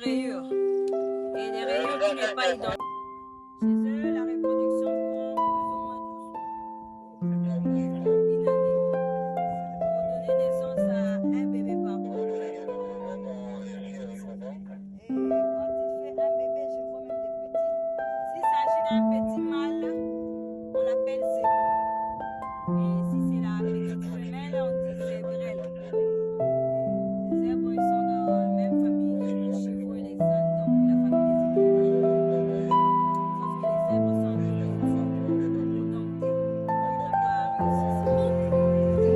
Rayures. Et des rayures qui n'est pas identique. Chez eux, la reproduction prend plus ou moins 12 mois. Une année. Pour donner naissance à un bébé par an. Et quand il fait un bébé, je vois même des petits. S'il s'agit d'un petit mâle, on l'appelle zèbre. Et si c'est la petite femelle, on dit zèbrelle. Les zèbres, ils sont dans la même famille que les chevaux et les ânes, donc la famille des hiboux. Sauf que les zèbres sont un peu petits, édentés. Ils n'ont pas réussi.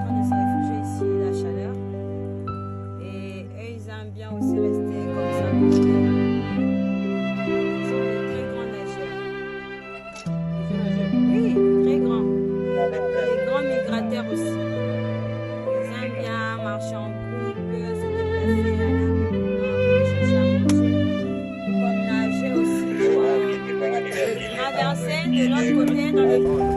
Ils sont en train de se réfugier ici, la chaleur. Et eux, ils aiment bien aussi rester comme ça. Ils sont des très grands nageurs. Oui, très grands. Des grands migrateurs aussi. Ils aiment bien marcher en groupe, se déplacer à la chercher à manger. Comme nager aussi pour traverser de l'autre côté dans le monde.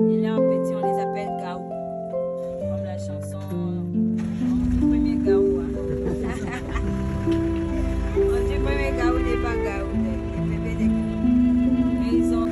Et là, en petit, on les appelle gaou. Comme la chanson, on dit premier gaou. On dit premier gaou, des pas gaou, des bébés des gaou. Mais ils ont.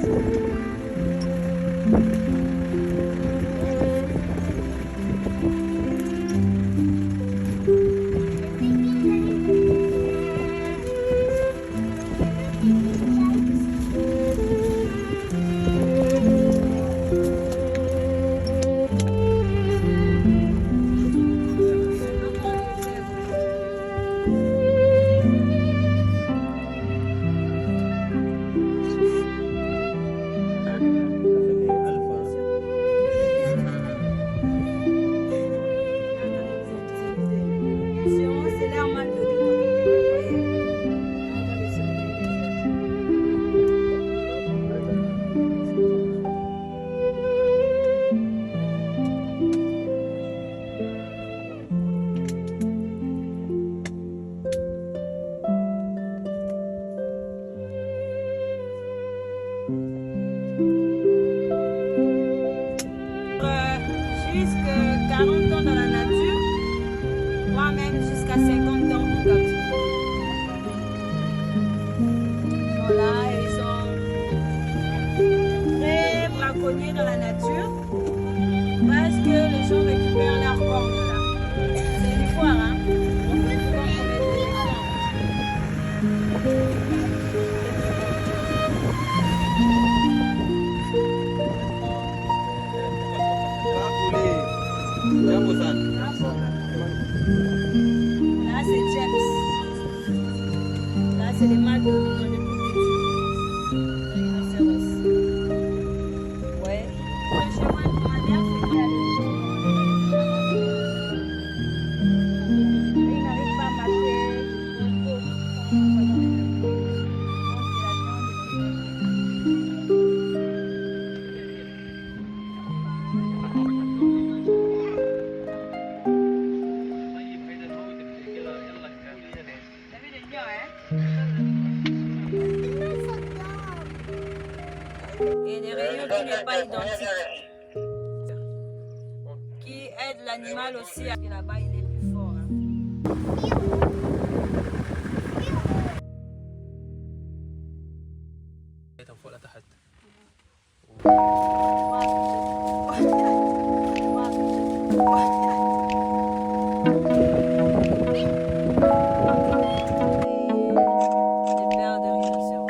C'est l'air mal de jusqu'à 40 ans dans la nature, voire même jusqu'à 50 ans en captivité. Ils sont là, ils sont très braconniers dans la nature parce que les gens récupèrent leurs cornes là. C'est une foire, hein? On fait souvent promettre des foires. Là, c'est James. Là, c'est les mâles de rhinocéros. Ouais. Moi, chez moi, ma mère, c'est quoi? Il n'arrive pas à marcher. Et des rayures qui n'est pas identique, qui aide l'animal aussi à là-bas il est plus fort, hein. فوق لتحت Des paires de rhinocéros.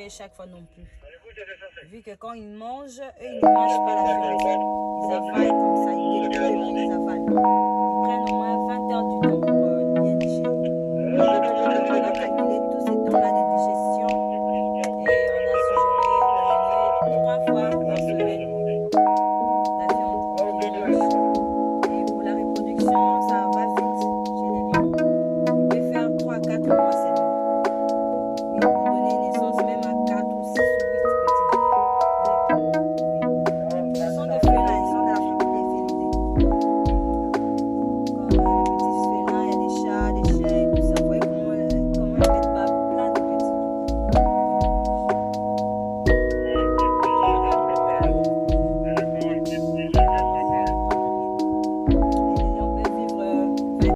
Chaque fois non plus. Vu que quand ils mangent, eux, ils ne mangent pas la viande. Ils avalent